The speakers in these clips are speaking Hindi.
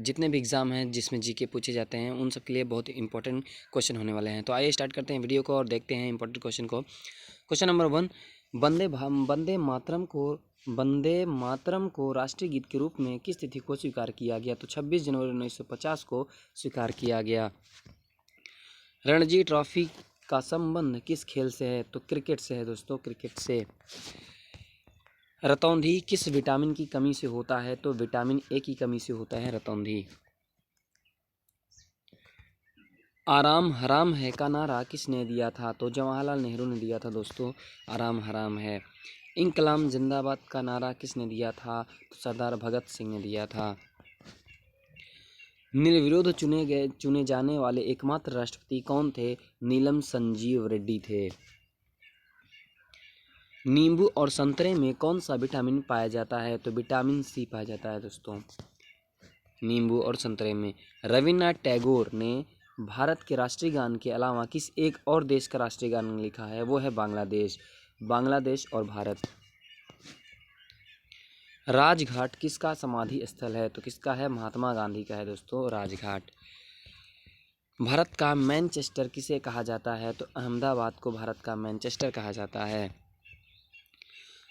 जितने भी एग्ज़ाम हैं जिसमें जीके पूछे जाते हैं उन सब के लिए बहुत इंपॉर्टेंट क्वेश्चन होने वाले हैं। तो आइए स्टार्ट करते हैं वीडियो को और देखते हैं इंपॉर्टेंट क्वेश्चन को। क्वेश्चन नंबर 1, वंदे मातरम को राष्ट्रीय गीत के रूप में किस तिथि को स्वीकार किया गया? तो 26 जनवरी 1950 को स्वीकार किया गया। रणजी ट्रॉफी का संबंध किस खेल से है? तो क्रिकेट से है दोस्तों, क्रिकेट से। रतौंधी किस विटामिन की कमी से होता है? तो विटामिन ए की कमी से होता है रतौंधी। आराम हराम है का नारा किसने दिया था? तो जवाहरलाल नेहरू ने दिया था दोस्तों, आराम हराम है। इंकलाब जिंदाबाद का नारा किसने दिया था? तो सरदार भगत सिंह ने दिया था। निर्विरोध चुने जाने वाले एकमात्र राष्ट्रपति कौन थे? नीलम संजीव रेड्डी थे। नींबू और संतरे में कौन सा विटामिन पाया जाता है? तो विटामिन सी पाया जाता है दोस्तों, नींबू और संतरे में। रविन्द्रनाथ टैगोर ने भारत के राष्ट्रीय गान के अलावा किस एक और देश का राष्ट्रीय गान लिखा है? वो है बांग्लादेश। बांग्लादेश और भारत। राजघाट किसका समाधि स्थल है? तो किसका है? महात्मा गांधी का है दोस्तों राजघाट। भारत का मैनचेस्टर किसे कहा जाता है? तो अहमदाबाद को भारत का मैनचेस्टर कहा जाता है।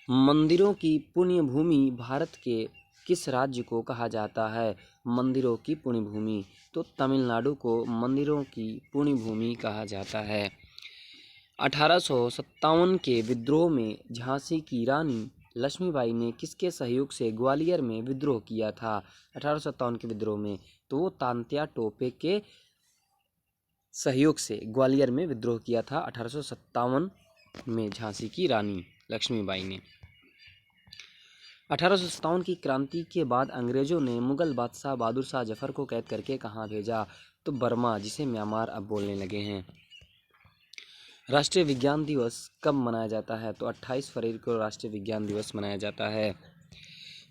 मंदिरों की पुण्य भूमि भारत के किस राज्य को कहा जाता है? मंदिरों की पुण्य भूमि, तो तमिलनाडु को मंदिरों की पुण्य भूमि कहा जाता है। 1857 के विद्रोह में झांसी की रानी लक्ष्मीबाई ने किसके सहयोग से ग्वालियर में विद्रोह किया था? 1857 के विद्रोह में, तो वो तांत्या टोपे के सहयोग से ग्वालियर में विद्रोह किया था 1857 में झांसी की रानी लक्ष्मीबाई ने। 1857 की क्रांति के बाद अंग्रेजों ने मुगल बादशाह बहादुर शाह जफर को कैद करके कहाँ भेजा? तो बर्मा, जिसे म्यांमार अब बोलने लगे हैं। राष्ट्रीय विज्ञान दिवस कब मनाया जाता है? तो 28 फरवरी को राष्ट्रीय विज्ञान दिवस मनाया जाता है।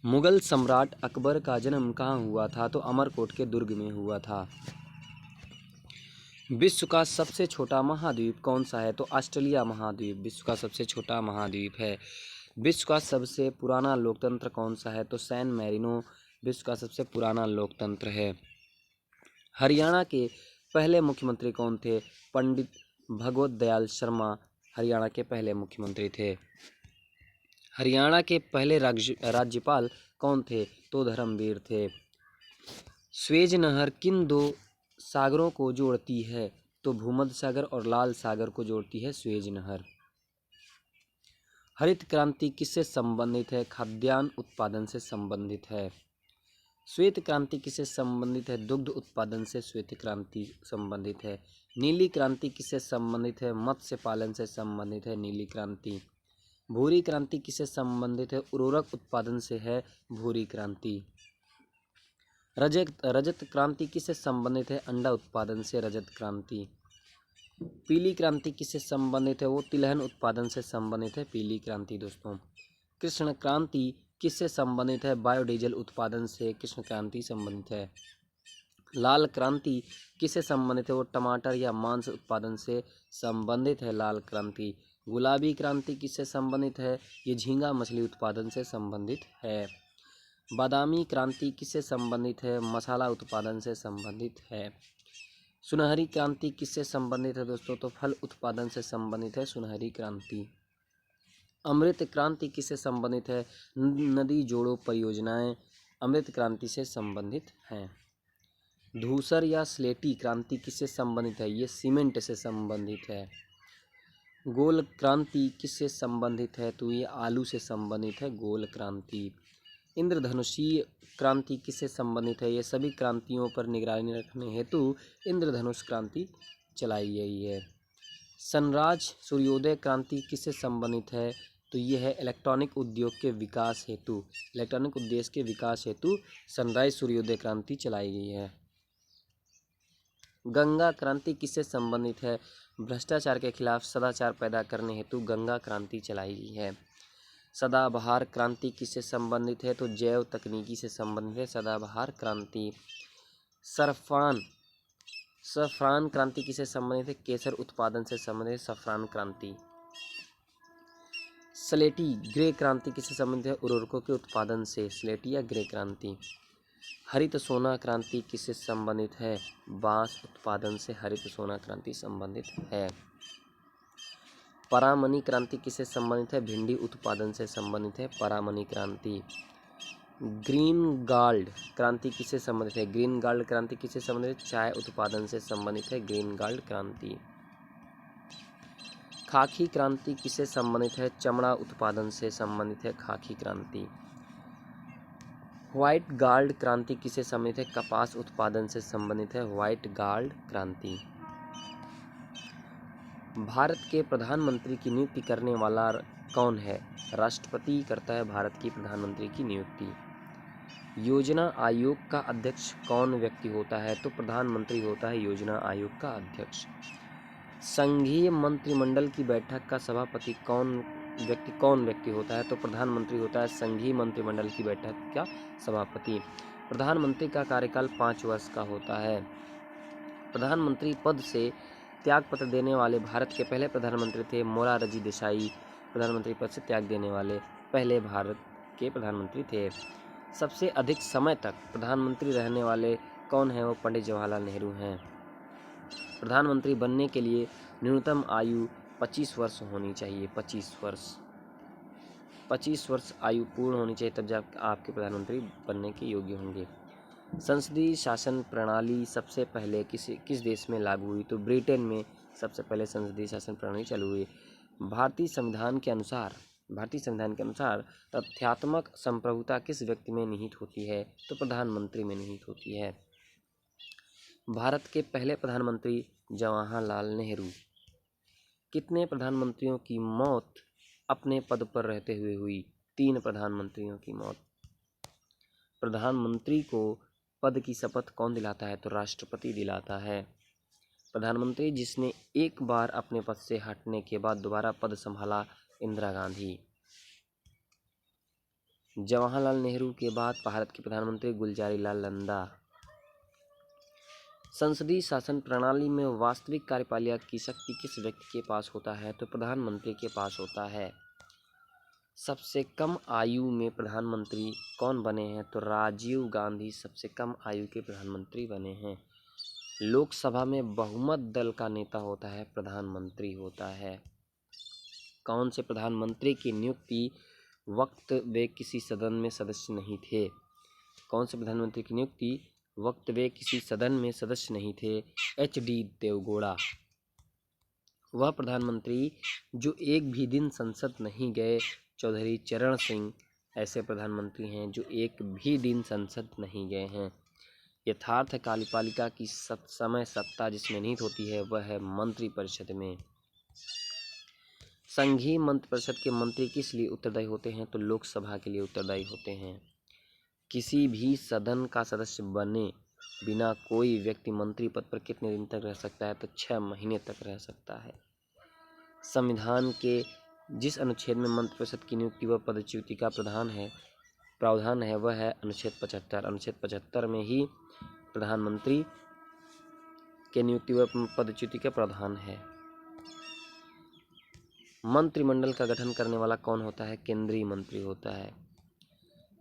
मुगल सम्राट अकबर का जन्म कहाँ हुआ था? तो अमरकोट के दुर्ग में हुआ था। विश्व का सबसे छोटा महाद्वीप कौन सा है? तो ऑस्ट्रेलिया महाद्वीप विश्व का सबसे छोटा महाद्वीप है। विश्व का सबसे पुराना लोकतंत्र कौन सा है? तो सैन मैरिनो विश्व का सबसे पुराना लोकतंत्र है। हरियाणा के पहले मुख्यमंत्री कौन थे? पंडित भगवत दयाल शर्मा हरियाणा के पहले मुख्यमंत्री थे। हरियाणा के पहले राज्यपाल कौन थे? तो धर्मवीर थे। स्वेज नहर किन दो सागरों को जोड़ती है? तो भूमध्य सागर और लाल सागर को जोड़ती है स्वेज नहर। हरित क्रांति किससे संबंधित है? खाद्यान्न उत्पादन से संबंधित है। श्वेत क्रांति किससे संबंधित है? दुग्ध उत्पादन से श्वेत क्रांति संबंधित है। नीली क्रांति किससे संबंधित है? मत्स्य पालन से संबंधित है नीली क्रांति। भूरी क्रांति किससे संबंधित है? उर्वरक उत्पादन से है भूरी क्रांति। रजत क्रांति किससे संबंधित है? अंडा उत्पादन से रजत क्रांति। पीली क्रांति किससे संबंधित है? वो तिलहन उत्पादन से संबंधित है पीली क्रांति दोस्तों। कृष्ण क्रांति किससे संबंधित है? बायोडीजल उत्पादन से कृष्ण क्रांति संबंधित है। लाल क्रांति किससे संबंधित है? वो टमाटर या मांस उत्पादन से संबंधित है लाल क्रांति। गुलाबी क्रांति किससे संबंधित है? ये झींगा मछली उत्पादन से संबंधित है। बादामी क्रांति किससे संबंधित है? मसाला उत्पादन से संबंधित है। सुनहरी क्रांति किससे संबंधित है दोस्तों? तो फल उत्पादन से संबंधित है सुनहरी क्रांति। अमृत क्रांति किससे संबंधित है? नदी जोड़ो परियोजनाएं अमृत क्रांति से संबंधित हैं। धूसर या स्लेटी क्रांति किससे संबंधित है? ये सीमेंट से संबंधित है। गोल क्रांति किससे संबंधित है? तो ये आलू से संबंधित है गोल क्रांति। इंद्रधनुषीय क्रांति किससे संबंधित है? ये सभी क्रांतियों पर निगरानी रखने हेतु इंद्रधनुष क्रांति चलाई गई है। सनराइज सूर्योदय क्रांति किससे संबंधित है? तो ये है इलेक्ट्रॉनिक उद्योग के विकास हेतु, इलेक्ट्रॉनिक उद्देश्य के विकास हेतु सनराइज सूर्योदय क्रांति चलाई गई है। गंगा क्रांति किससे संबंधित है? भ्रष्टाचार के खिलाफ सदाचार पैदा करने हेतु गंगा क्रांति चलाई गई है। सदाबहार क्रांति किससे संबंधित है? तो जैव तकनीकी से संबंधित है सदाबहार क्रांति। सफ्रान क्रांति किससे संबंधित है? केसर उत्पादन से संबंधित है सफ्रान क्रांति। स्लेटी ग्रे क्रांति किससे संबंधित है? उर्वरकों के उत्पादन से, स्लेटी या ग्रे क्रांति। हरित सोना क्रांति किससे संबंधित है? बांस उत्पादन से हरित सोना क्रांति संबंधित है। परामनी क्रांति किससे संबंधित है? भिंडी उत्पादन से संबंधित है परामनी क्रांति। ग्रीन गाल्ड क्रांति किससे संबंधित है? ग्रीन गाल्ड क्रांति किससे संबंधित है? चाय उत्पादन से संबंधित है ग्रीन गाल्ड क्रांति। खाकी क्रांति किससे संबंधित है? चमड़ा उत्पादन से संबंधित है खाकी क्रांति। व्हाइट गाल्ड क्रांति किससे संबंधित है? कपास उत्पादन से संबंधित है व्हाइट गाल्ड क्रांति। भारत के प्रधानमंत्री की नियुक्ति करने वाला कौन है? राष्ट्रपति करता है भारत की प्रधानमंत्री की नियुक्ति। योजना आयोग का अध्यक्ष कौन व्यक्ति होता है? तो प्रधानमंत्री होता है योजना आयोग का अध्यक्ष। संघीय मंत्रिमंडल की बैठक का सभापति कौन व्यक्ति होता है? तो प्रधानमंत्री होता है संघीय मंत्रिमंडल की बैठक का सभापति। प्रधानमंत्री का कार्यकाल 5 वर्ष का होता है। प्रधानमंत्री पद से त्यागपत्र देने वाले भारत के पहले प्रधानमंत्री थे मोरारजी देसाई। प्रधानमंत्री पद से त्याग देने वाले पहले भारत के प्रधानमंत्री थे। सबसे अधिक समय तक प्रधानमंत्री रहने वाले कौन हैं? वो पंडित जवाहरलाल नेहरू हैं। प्रधानमंत्री बनने के लिए न्यूनतम आयु 25 वर्ष होनी चाहिए। 25 वर्ष आयु पूर्ण होनी चाहिए, तब जब आपके प्रधानमंत्री बनने के योग्य होंगे। संसदीय शासन प्रणाली सबसे पहले किस देश में लागू हुई? तो ब्रिटेन में सबसे पहले संसदीय शासन प्रणाली चालू हुई। भारतीय संविधान के अनुसार तथ्यात्मक संप्रभुता किस व्यक्ति में निहित होती है? तो प्रधानमंत्री में निहित होती है। भारत के पहले प्रधानमंत्री जवाहरलाल नेहरू। कितने प्रधानमंत्रियों की मौत अपने पद पर रहते हुए हुई? 3 प्रधानमंत्रियों की मौत। प्रधानमंत्री को पद की शपथ कौन दिलाता है? तो राष्ट्रपति दिलाता है। प्रधानमंत्री जिसने एक बार अपने पद से हटने के बाद दोबारा पद संभाला, इंदिरा गांधी। जवाहरलाल नेहरू के बाद भारत के प्रधानमंत्री गुलजारीलाल नंदा। संसदीय शासन प्रणाली में वास्तविक कार्यपालिका की शक्ति किस व्यक्ति के पास होता है? तो प्रधानमंत्री के पास होता है। सबसे कम आयु में प्रधानमंत्री कौन बने हैं? तो राजीव गांधी सबसे कम आयु के प्रधानमंत्री बने हैं। लोकसभा में बहुमत दल का नेता होता है प्रधानमंत्री होता है। कौन से प्रधानमंत्री की नियुक्ति वक्त वे किसी सदन में सदस्य नहीं थे? कौन से प्रधानमंत्री की नियुक्ति वक्त वे किसी सदन में सदस्य नहीं थे? HD देवगौड़ा। वह प्रधानमंत्री जो एक भी दिन संसद नहीं गए, चौधरी चरण सिंह ऐसे प्रधानमंत्री हैं जो एक भी दिन संसद नहीं गए हैं। यथार्थ कार्यपालिका की समय सत्ता जिसमें निहित होती है वह है मंत्रिपरिषद में। संघीय मंत्रिपरिषद के मंत्री किस लिए उत्तरदायी होते हैं? तो लोकसभा के लिए उत्तरदायी होते हैं। किसी भी सदन का सदस्य बने बिना कोई व्यक्ति मंत्री पद पर कितने दिन तक रह सकता है? तो 6 महीने तक रह सकता है। संविधान के जिस अनुच्छेद में मंत्रिपरिषद की नियुक्ति व पदच्युति का प्रावधान है वह है अनुच्छेद 75। अनुच्छेद 75 में ही प्रधानमंत्री के नियुक्ति व पदच्युति का प्रावधान है। मंत्रिमंडल का गठन करने वाला कौन होता है? केंद्रीय मंत्री होता है।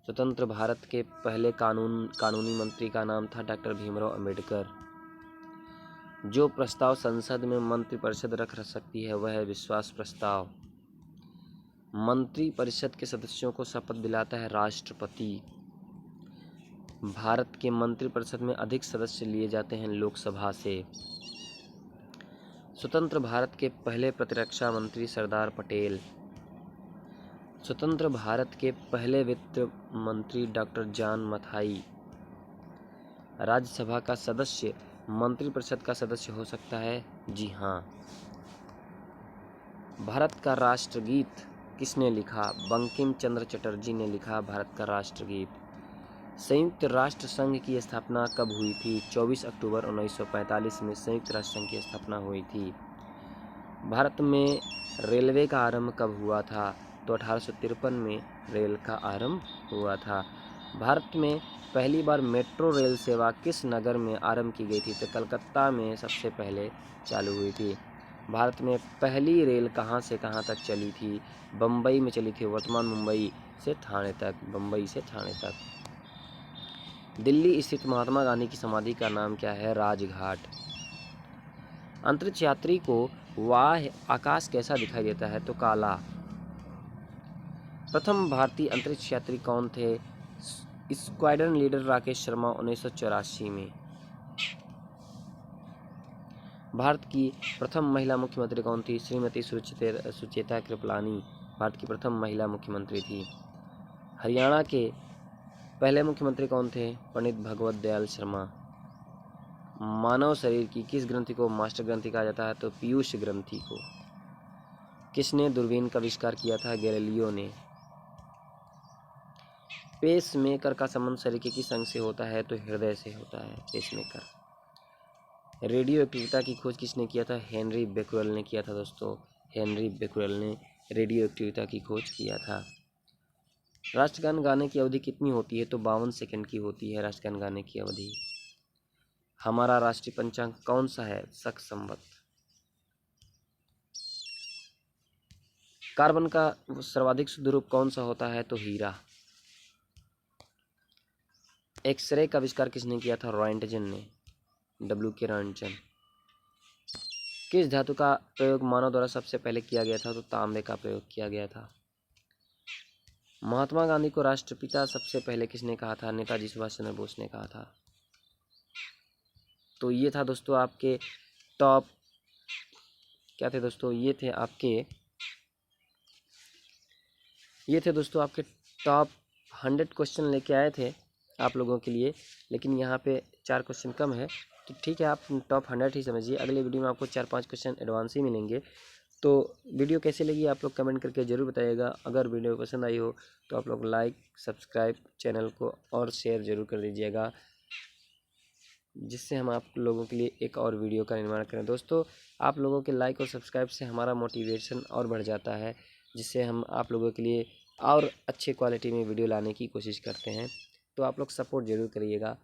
स्वतंत्र भारत के पहले कानूनी मंत्री का नाम था डॉक्टर भीमराव अंबेडकर। जो प्रस्ताव संसद में मंत्रिपरिषद रख सकती है वह है विश्वास प्रस्ताव। मंत्रिपरिषद के सदस्यों को शपथ दिलाता है राष्ट्रपति। भारत के मंत्रिपरिषद में अधिक सदस्य लिए जाते हैं लोकसभा से। स्वतंत्र भारत के पहले प्रतिरक्षा मंत्री सरदार पटेल। स्वतंत्र भारत के पहले वित्त मंत्री डॉक्टर जॉन मथाई। राज्यसभा का सदस्य मंत्रिपरिषद का सदस्य हो सकता है? जी हाँ। भारत का राष्ट्रगीत किसने लिखा? बंकिम चंद्र चटर्जी ने लिखा भारत का राष्ट्रगीत। संयुक्त राष्ट्र संघ की स्थापना कब हुई थी? 24 अक्टूबर 1945 में संयुक्त राष्ट्र संघ की स्थापना हुई थी। भारत में रेलवे का आरंभ कब हुआ था? तो 1853 में रेल का आरंभ हुआ था। भारत में पहली बार मेट्रो रेल सेवा किस नगर में आरंभ की गई थी? तो कलकत्ता में सबसे पहले चालू हुई थी। भारत में पहली रेल कहाँ से कहाँ तक चली थी? बम्बई में चली थी, वर्तमान मुंबई से ठाणे तक। दिल्ली स्थित महात्मा गांधी की समाधि का नाम क्या है? राजघाट। अंतरिक्ष यात्री को बाह्य आकाश कैसा दिखाई देता है? तो काला। प्रथम भारतीय अंतरिक्ष यात्री कौन थे? स्क्वाड्रन लीडर राकेश शर्मा 1984 में। भारत की प्रथम महिला मुख्यमंत्री कौन थी? श्रीमती सुचेता कृपलानी भारत की प्रथम महिला मुख्यमंत्री थी। हरियाणा के पहले मुख्यमंत्री कौन थे? पंडित भगवत दयाल शर्मा। मानव शरीर की किस ग्रंथि को मास्टर ग्रंथि कहा जाता है? तो पीयूष ग्रंथि को। किसने दूरबीन का आविष्कार किया था? गैलीलियो ने। पेसमेकर का संबंध शरीर के किस अंग से होता है? तो हृदय से होता है पेसमेकर। रेडियो एक्टिविटी की खोज किसने किया था? हेनरी बेक्वेल ने किया था दोस्तों। हेनरी बेक्वेल ने रेडियो एक्टिविटी की खोज किया था। राष्ट्रगान गाने की अवधि कितनी होती है? तो 52 सेकंड की होती है राष्ट्रगान गाने की अवधि। हमारा राष्ट्रीय पंचांग कौन सा है? शक संवत। कार्बन का सर्वाधिक शुद्ध रूप कौन सा होता है? तो हीरा। एक्सरे का आविष्कार किसने किया था? रॉयंटजन ने। W.K. रॉयंटजन। किस धातु का प्रयोग मानव द्वारा सबसे पहले किया गया था? तो तांबे का प्रयोग किया गया था। महात्मा गांधी को राष्ट्रपिता सबसे पहले किसने कहा था? नेताजी सुभाष चंद्र बोस ने कहा था। तो ये था दोस्तों आपके टॉप, क्या थे दोस्तों? ये थे दोस्तों आपके टॉप 100 क्वेश्चन लेके आए थे आप लोगों के लिए, लेकिन यहाँ पे 4 क्वेश्चन कम है, तो ठीक है आप टॉप 100 ही समझिए। अगले वीडियो में आपको 4-5 क्वेश्चन एडवांस ही मिलेंगे। तो वीडियो कैसी लगी आप लोग कमेंट करके ज़रूर बताइएगा। अगर वीडियो पसंद आई हो तो आप लोग लाइक, सब्सक्राइब चैनल को और शेयर ज़रूर कर दीजिएगा, जिससे हम आप लोगों के लिए एक और वीडियो का निर्माण करें। दोस्तों आप लोगों के लाइक और सब्सक्राइब से हमारा मोटिवेशन और बढ़ जाता है, जिससे हम आप लोगों के लिए और अच्छे क्वालिटी में वीडियो लाने की कोशिश करते हैं। तो आप लोग सपोर्ट ज़रूर करिएगा।